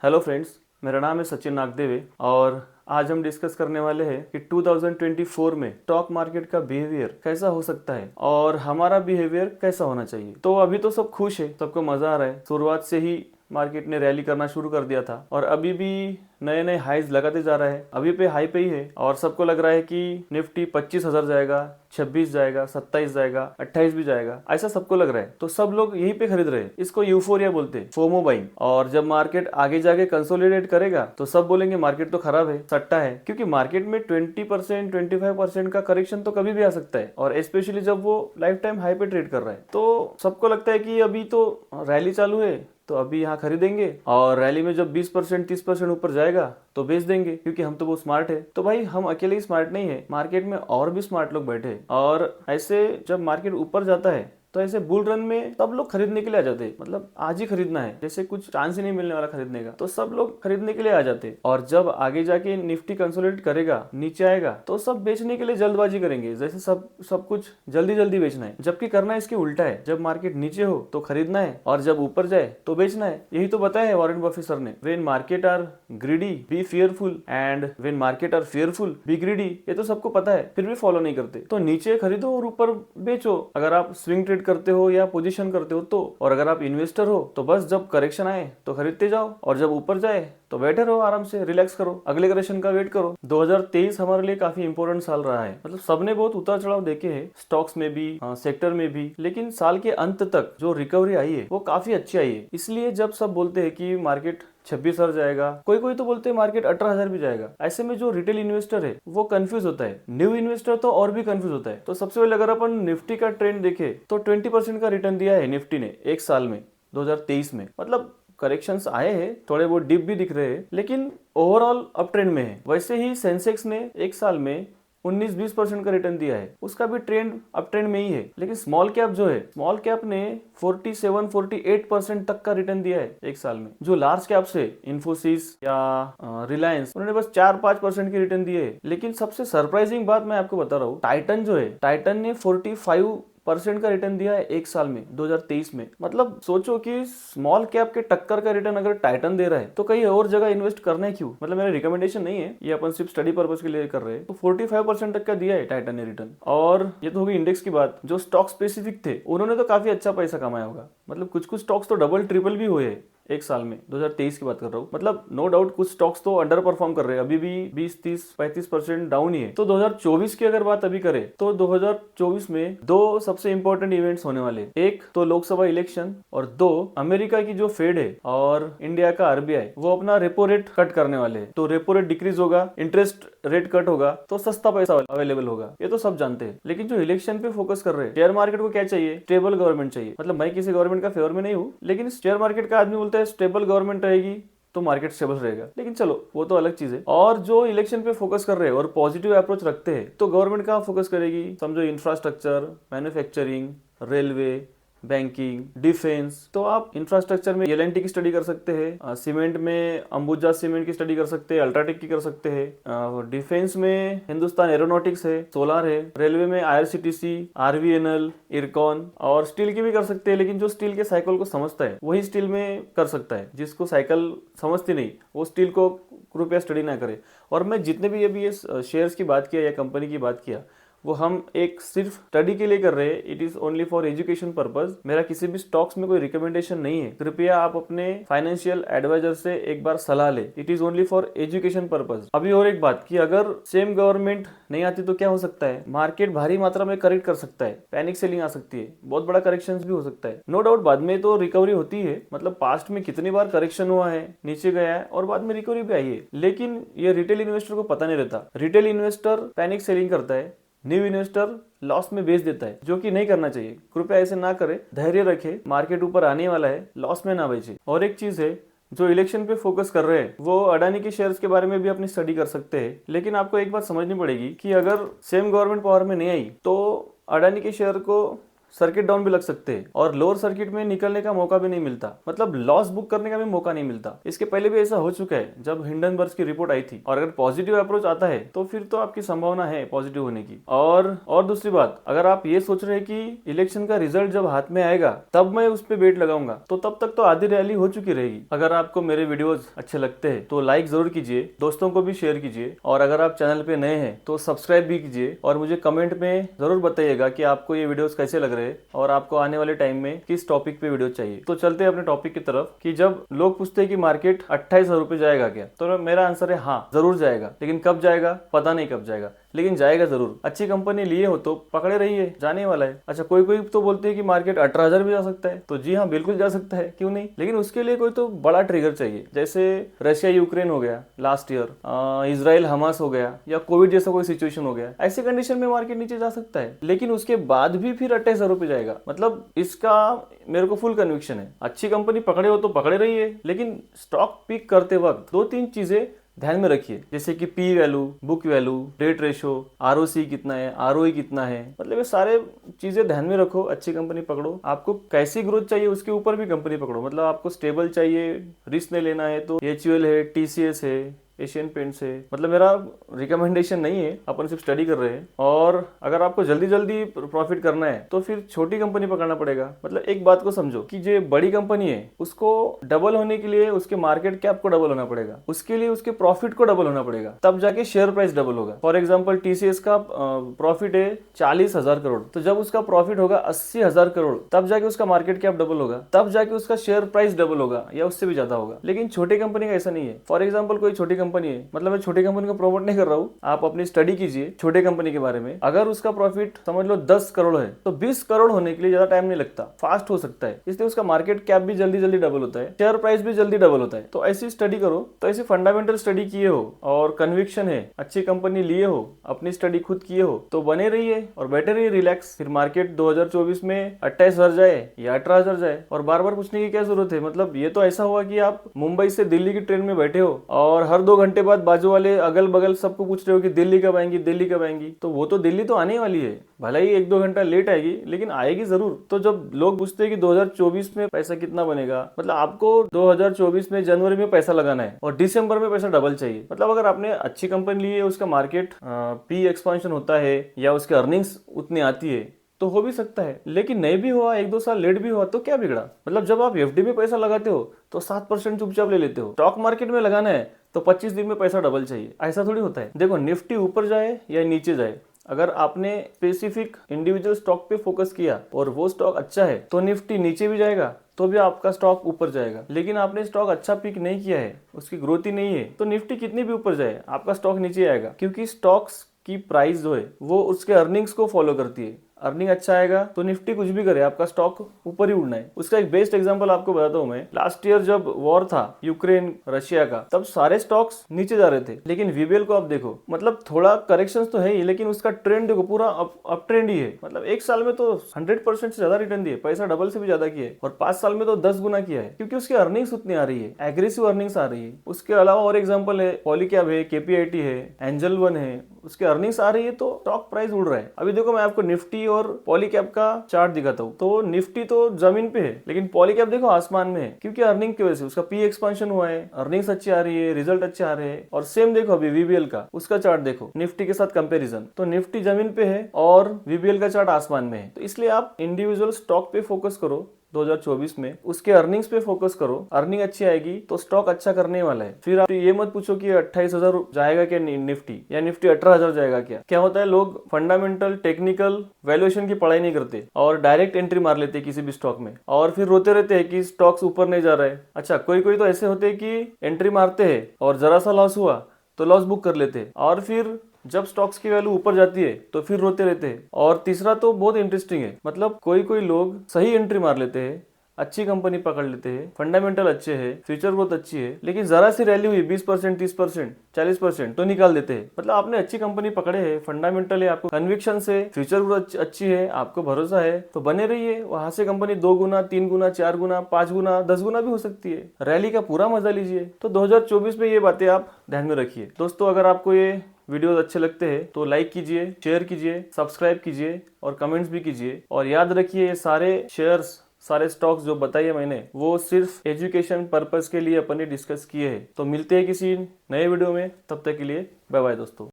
Hello friends, मेरा नाम है सचिन नागदेवे और आज हम डिस्कस करने वाले हैं कि 2024 में स्टॉक मार्केट का बिहेवियर कैसा हो सकता है और हमारा बिहेवियर कैसा होना चाहिए। तो अभी तो सब खुश है, सबको मजा आ रहा है। शुरुआत से ही मार्केट ने रैली करना शुरू कर दिया था और अभी भी नए नए हाईज लगाते जा रहा है। अभी पे हाई पे ही है और सबको लग रहा है कि निफ्टी 25,000 जाएगा, 26 जाएगा, 27 जाएगा, 28 भी जाएगा, ऐसा सबको लग रहा है। तो सब लोग यहीं पे खरीद रहे हैं। इसको यूफोरिया बोलते हैं, फोमो बाइंग। और जब मार्केट आगे जाके कंसोलिडेट करेगा तो सब बोलेंगे मार्केट तो खराब है, सट्टा है, क्योंकि मार्केट में 20% 25% का करेक्शन तो कभी भी आ सकता है और स्पेशली जब वो लाइफ टाइम हाई पे ट्रेड कर रहा है। तो सबको लगता है कि अभी तो रैली चालू है तो अभी यहाँ खरीदेंगे और रैली में जब 20% 30% ऊपर जाएगा तो बेच देंगे, क्योंकि हम तो बहुत स्मार्ट है। तो भाई हम अकेले ही स्मार्ट नहीं है, मार्केट में और भी स्मार्ट लोग बैठे हैं। और ऐसे जब मार्केट ऊपर जाता है तो ऐसे बुल रन में सब लोग खरीदने के लिए आ जाते हैं। मतलब आज ही खरीदना है, जैसे कुछ चांस ही नहीं मिलने वाला खरीदने का, तो सब लोग खरीदने के लिए आ जाते हैं। और जब आगे जाके निफ्टी कंसोलिडेट करेगा, नीचे आएगा, तो सब बेचने के लिए जल्दबाजी करेंगे, जैसे सब कुछ जल्दी जल्दी बेचना है। जबकि करना इसके उल्टा है, जब मार्केट नीचे हो तो खरीदना है और जब ऊपर जाए तो बेचना है। यही तो बताया है वॉरेन बफेट सर ने, when market are greedy be fearful and when market are fearful be greedy. ये तो सबको पता है, फिर भी फॉलो नहीं करते। तो नीचे खरीदो और ऊपर बेचो अगर आप स्विंग ट्रेड करते हो या पोजीशन करते हो तो। और अगर आप इन्वेस्टर हो तो बस जब करेक्शन आए तो खरीदते जाओ और जब ऊपर जाए तो बैठे रहो, आराम से रिलैक्स करो, अगले करेक्शन का वेट करो। 2023 हमारे लिए काफी इंपॉर्टेंट साल रहा है। मतलब सबने बहुत उतार चढ़ाव देखे हैं, स्टॉक्स में भी, सेक्टर में भी, लेकिन साल के अंत तक जो रिकवरी आई है वो काफी अच्छी आई है। इसलिए जब सब बोलते हैं कि मार्केट 26,000 जाएगा, कोई कोई तो बोलते हैं मार्केट 18,000 भी जाएगा, ऐसे में जो रिटेल इन्वेस्टर है वो कंफ्यूज होता है, न्यू इन्वेस्टर तो और भी कंफ्यूज होता है। तो सबसे पहले अगर अपन निफ्टी का ट्रेंड देखे तो 20% का रिटर्न दिया है निफ्टी ने एक साल में, 2023 में। मतलब करेक्शंस आए हैं, थोड़े बहुत डिप भी दिख रहे हैं, लेकिन ओवरऑल अप ट्रेंड में है। वैसे ही सेंसेक्स ने एक साल में 19-20% का रिटर्न दिया है, उसका भी ट्रेंड अप ट्रेंड में ही है। लेकिन स्मॉल कैप जो है, स्मॉल कैप ने 47-48% तक का रिटर्न दिया है एक साल में। जो लार्ज कैप्स है, इन्फोसिस या रिलायंस, उन्होंने बस 4-5% की रिटर्न दिए है। लेकिन सबसे सरप्राइजिंग बात मैं आपको बता रहा हूँ, टाइटन जो है, टाइटन ने 45% का रिटर्न दिया है एक साल में, 2023 में। मतलब सोचो कि स्मॉल कैप के टक्कर का रिटर्न अगर टाइटन दे रहा है तो कहीं और जगह इन्वेस्ट करना है क्यों। मतलब मेरा रिकमेंडेशन नहीं है, ये अपन सिर्फ स्टडी पर्पस के लिए कर रहे हैं। तो 45% तक का दिया है टाइटन ने रिटर्न। और ये तो होगी इंडेक्स की बात। जो स्टॉक स्पेसिफिक थे उन्होंने तो काफी अच्छा पैसा कमाया होगा। मतलब कुछ कुछ स्टॉक्स तो डबल ट्रिपल भी हुए एक साल में, 2023 की बात कर रहा हूँ। मतलब नो डाउट कुछ स्टॉक्स तो अंडर परफॉर्म कर रहे हैं, अभी भी 20-30-35% डाउन ही है। तो 2024 की अगर बात अभी करें तो 2024 में दो सबसे इंपॉर्टेंट इवेंट्स होने वाले, एक तो लोकसभा इलेक्शन और दो अमेरिका की जो फेड है और इंडिया का आरबीआई, वो अपना रेपो रेट कट करने वाले हैं। तो रेपो रेट डिक्रीज होगा, इंटरेस्ट रेट कट होगा, तो सस्ता पैसा अवेलेबल होगा, ये तो सब जानते हैं। लेकिन जो इलेक्शन पे फोकस कर रहे हैं, शेयर मार्केट को क्या चाहिए, स्टेबल गवर्नमेंट चाहिए। मतलब मैं किसी गवर्नमेंट का फेवर में नहीं हूँ, लेकिन शेयर मार्केट का आदमी बोलता है स्टेबल गवर्नमेंट रहेगी तो मार्केट स्टेबल रहेगा। लेकिन चलो वो तो अलग चीज है। और जो इलेक्शन पे फोकस कर रहे हैं और पॉजिटिव अप्रोच रखते हैं, तो गवर्नमेंट कहाँ फोकस करेगी, समझो infrastructure, manufacturing, railway, banking, defence. तो आप इंफ्रास्ट्रक्चर में एल&टी की स्टडी कर सकते हैं, सीमेंट में अंबुजा सीमेंट की स्टडी कर सकते हैं, अल्ट्राटेक की कर सकते हैं, डिफेंस में हिंदुस्तान एरोनॉटिक्स है, सोलार है, रेलवे में आईआरसीटीसी, आरवीएनएल, इरकॉन, और स्टील की भी कर सकते हैं। लेकिन जो स्टील के साइकिल को समझता है वही स्टील में कर सकता है, जिसको साइकिल समझती नहीं वो स्टील को कृपया स्टडी ना करे। और मैं जितने भी अभी ये शेयर्स की बात किया या कंपनी की बात किया, वो हम एक सिर्फ स्टडी के लिए कर रहे हैं। It is only for education purpose. मेरा किसी भी स्टॉक्स में कोई रिकमेंडेशन नहीं है। कृपया आप अपने फाइनेंशियल एडवाइजर से एक बार सलाह ले। It is only for education purpose. अभी और एक बात कि अगर सेम गवर्नमेंट नहीं आती तो क्या हो सकता है, मार्केट भारी मात्रा में करेक्ट कर सकता है, पैनिक सेलिंग आ सकती है, बहुत बड़ा करेक्शन भी हो सकता है। नो डाउट बाद में तो रिकवरी होती है। मतलब पास्ट में कितनी बार करेक्शन हुआ है, नीचे गया है और बाद में रिकवरी भी आई है। लेकिन ये रिटेल इन्वेस्टर को पता नहीं रहता। रिटेल इन्वेस्टर पैनिक सेलिंग करता है, न्यू इन्वेस्टर लॉस में बेच देता है, जो कि नहीं करना चाहिए। कृपया ऐसे ना करें, धैर्य रखें, मार्केट ऊपर आने वाला है, लॉस में ना बेचे। और एक चीज है, जो इलेक्शन पे फोकस कर रहे हैं वो अडानी के शेयर्स के बारे में भी अपनी स्टडी कर सकते हैं। लेकिन आपको एक बात समझनी पड़ेगी कि अगर सेम गवर्नमेंट पावर में नहीं आई तो अडानी के शेयर को सर्किट डाउन भी लग सकते हैं और लोअर सर्किट में निकलने का मौका भी नहीं मिलता, मतलब लॉस बुक करने का भी मौका नहीं मिलता। इसके पहले भी ऐसा हो चुका है जब हिंडनबर्ग की रिपोर्ट आई थी, और अगर पॉजिटिव अप्रोच आता है तो फिर तो आपकी संभावना है पॉजिटिव होने की। और दूसरी बात, अगर आप ये सोच रहे हैं कि इलेक्शन का रिजल्ट जब हाथ में आएगा तब मैं उस पर बेट लगाऊंगा, तो तब तक तो आधी रैली हो चुकी रहेगी। अगर आपको मेरे वीडियोस अच्छे लगते हैं तो लाइक जरूर कीजिए, दोस्तों को भी शेयर कीजिए, और अगर आप चैनल पे नए हैं तो सब्सक्राइब भी कीजिए, और मुझे कमेंट में जरूर बताइएगा कि आपको ये वीडियोस कैसे लग रहे हैं और आपको आने वाले टाइम में किस टॉपिक पे वीडियो चाहिए। तो चलते हैं अपने टॉपिक की तरफ कि जब लोग पूछते हैं कि मार्केट 28,000 रुपए जाएगा क्या, तो मेरा आंसर है हाँ, जरूर जाएगा, लेकिन कब जाएगा पता नहीं कब जाएगा, लेकिन जाएगा जरूर। अच्छी कंपनी लिए हो तो पकड़े रहिए, जाने वाला है। अच्छा, कोई कोई तो बोलते हैं कि मार्केट 18,000 भी जा सकता है, तो जी हाँ, बिल्कुल जा सकता है, क्यों नहीं, लेकिन उसके लिए कोई तो बड़ा ट्रिगर चाहिए, जैसे रशिया यूक्रेन हो गया लास्ट ईयर, इजराइल हमास हो गया, या कोविड जैसा कोई सिचुएशन हो गया। ऐसी कंडीशन में मार्केट नीचे जा सकता है, लेकिन उसके बाद भी फिर 28,000 रुपए जाएगा, मतलब इसका मेरे को फुल कन्विक्शन है। अच्छी कंपनी पकड़े हो तो पकड़े रहिए, लेकिन स्टॉक पिक करते वक्त 2-3 चीजें ध्यान में रखिए, जैसे कि P value, book value, debt ratio, ROC कितना है, आरओई कितना है, मतलब ये सारे चीजें ध्यान में रखो। अच्छी कंपनी पकड़ो। आपको कैसी ग्रोथ चाहिए उसके ऊपर भी कंपनी पकड़ो, मतलब आपको स्टेबल चाहिए, रिस्क नहीं लेना है तो एचयूएल है, टीसीएस है, एशियन पेंट्स है, मतलब मेरा रिकमेंडेशन नहीं है, अपन सिर्फ स्टडी कर रहे हैं। और अगर आपको जल्दी जल्दी प्रॉफिट करना है तो फिर छोटी कंपनी पकड़ना पड़ेगा। मतलब एक बात को समझो कि जो बड़ी कंपनी है उसको डबल होने के लिए उसके मार्केट कैप को डबल होना पड़ेगा, उसके लिए उसके प्रॉफिट को डबल होना पड़ेगा, तब जाके शेयर प्राइस डबल होगा। फॉर एग्जाम्पल टीसीएस का प्रॉफिट है 40,000 करोड़, तो जब उसका प्रॉफिट होगा 80,000 करोड़, तब जाके उसका मार्केट कैप डबल होगा, तब जाके उसका शेयर प्राइस डबल होगा या उससे भी ज्यादा होगा। लेकिन छोटी कंपनी का ऐसा नहीं है। फॉर एग्जाम्पल कोई छोटी कंपनी है, मतलब मैं छोटी कंपनी को प्रमोट नहीं कर रहा हूँ, आप अपनी स्टडी कीजिए छोटे कंपनी के बारे में। अगर उसका प्रॉफिट समझ लो 10 करोड़ है तो 20 करोड़ होने के लिए ज्यादा टाइम नहीं लगता, फास्ट हो सकता है, इसलिए उसका मार्केट कैप भी जल्दी जल्दी डबल होता है, शेयर प्राइस भी जल्दी डबल होता है। तो ऐसी स्टडी करो, तो ऐसी फंडामेंटल स्टडी किए हो और कन्विक्शन है, अच्छी कंपनी लिए हो, अपनी स्टडी खुद किए हो, तो बने रहिए और बैठे रहिए रिलैक्स। फिर मार्केट 2024 में 28,000 जाए या 18,000 जाए, और बार बार पूछने की क्या जरूरत है। मतलब ये तो ऐसा हुआ कि आप मुंबई से दिल्ली की ट्रेन में बैठे हो और हर 2 घंटे बाद बाजू वाले अगल बगल सबको पूछ रहे हो कि दिल्ली कब आएंगी, दिल्ली कब आएंगी, तो वो तो दिल्ली तो आने वाली है, भला ही 1-2 घंटा लेट आएगी, लेकिन आएगी जरूर। तो जब लोग पूछते हैं कि 2024 में पैसा कितना बनेगा, मतलब आपको 2024 में जनवरी में पैसा लगाना है और दिसंबर में पैसा डबल चाहिए। मतलब अगर आपने अच्छी कंपनी ली है, उसका मार्केट पी एक्सपांशन होता है या उसके अर्निंग्स उतनी आती है, तो हो भी सकता है, लेकिन नहीं भी हुआ, 1-2 साल लेट भी हुआ तो क्या बिगड़ा। मतलब जब आप एफडी में पैसा लगाते हो तो 7% चुपचाप ले लेते हो, स्टॉक मार्केट में लगाना है तो 25 दिन में पैसा डबल चाहिए, ऐसा थोड़ी होता है। देखो, निफ्टी ऊपर जाए या नीचे जाए, अगर आपने स्पेसिफिक इंडिविजुअल स्टॉक पे फोकस किया और वो स्टॉक अच्छा है तो निफ्टी नीचे भी जाएगा तो भी आपका स्टॉक ऊपर जाएगा। लेकिन आपने स्टॉक अच्छा पिक नहीं किया है, उसकी ग्रोथ ही नहीं है, तो निफ्टी कितनी भी ऊपर जाए आपका स्टॉक नीचे आएगा, क्योंकि स्टॉक्स की प्राइस जो है वो उसके अर्निंग्स को फॉलो करती है। अर्निंग अच्छा आएगा तो निफ्टी कुछ भी करे, आपका स्टॉक ऊपर ही उड़ना है। उसका एक बेस्ट एग्जांपल आपको बताता हूं मैं। लास्ट ईयर जब वॉर था यूक्रेन रशिया का, तब सारे स्टॉक्स नीचे जा रहे थे, लेकिन वीबीएल को आप देखो, मतलब थोड़ा करेक्शंस तो है ही, लेकिन उसका ट्रेंड देखो पूरा अप ट्रेंड ही है। मतलब 1 साल में तो 100% से ज्यादा रिटर्न दिए, पैसा डबल से भी ज्यादा किया है, और 5 साल में तो 10 गुना किया है, क्योंकि उसकी अर्निंग्स उतनी आ रही है, एग्रेसिव अर्निंग्स आ रही है। उसके अलावा और एग्जाम्पल है पॉलीकैब है, केपीआईटी है, एंजल वन है, उसके अर्निंग्स आ रही है तो स्टॉक प्राइस उड़ रहा है। अभी देखो, मैं आपको निफ्टी और पॉलीकैब का चार्ट दिखाता हूँ, तो निफ्टी तो जमीन पे है, लेकिन पॉलीकैब देखो आसमान में है, क्योंकि अर्निंग की वजह से उसका पी एक्सपांशन हुआ है, अर्निंग्स अच्छी आ रही है, रिजल्ट अच्छे आ रहे हैं। और सेम देखो अभी वीबीएल का, उसका चार्ट देखो निफ्टी के साथ कंपैरिजन, तो निफ्टी जमीन पे है और वीबीएल का चार्ट आसमान में है। तो इसलिए आप इंडिविजुअल स्टॉक पे फोकस करो 2024 में, उसके अर्निंग्स पे फोकस करो, अर्निंग अच्छी आएगी तो स्टॉक अच्छा करने वाला है। फिर आप ये मत पूछो कि 28,000 जाएगा क्या निफ्टी, या निफ्टी 18,000 जाएगा क्या होता है, लोग फंडामेंटल टेक्निकल वैल्यूएशन की पढ़ाई नहीं करते और डायरेक्ट एंट्री मार लेते किसी भी स्टॉक में, और फिर रोते रहते हैं कि स्टॉक्स ऊपर नहीं जा रहा है। अच्छा, कोई कोई तो ऐसे होते हैं कि एंट्री मारते हैं और जरा सा लॉस हुआ तो लॉस बुक कर लेते हैं, और फिर जब स्टॉक्स की वैल्यू ऊपर जाती है तो फिर रोते रहते हैं। और तीसरा तो बहुत इंटरेस्टिंग है, मतलब कोई कोई लोग सही एंट्री मार लेते हैं, अच्छी कंपनी पकड़ लेते हैं, फंडामेंटल अच्छे हैं, फ्यूचर ग्रोथ अच्छी है, लेकिन जरा सी रैली हुई 20%, 30%, 40% तो निकाल देते हैं। मतलब आपने अच्छी कंपनी पकड़े है, फंडामेंटल है, आपको कन्विक्शन से, फ्यूचर ग्रोथ अच्छी है, आपको भरोसा है, तो बने रहिए। वहां से कंपनी 2 गुना, 3 गुना, 4 गुना, 5 गुना, 10 गुना भी हो सकती है। रैली का पूरा मजा लीजिए। तो 2024 में ये बातें आप ध्यान में रखिए। दोस्तों, अगर आपको ये वीडियोस अच्छे लगते हैं तो लाइक कीजिए, शेयर कीजिए, सब्सक्राइब कीजिए और कमेंट्स भी कीजिए। और याद रखिए, ये सारे शेयर्स, सारे स्टॉक्स जो बताइए मैंने, वो सिर्फ एजुकेशन पर्पस के लिए अपन ने डिस्कस किए हैं। तो मिलते हैं किसी नए वीडियो में, तब तक के लिए बाय बाय दोस्तों।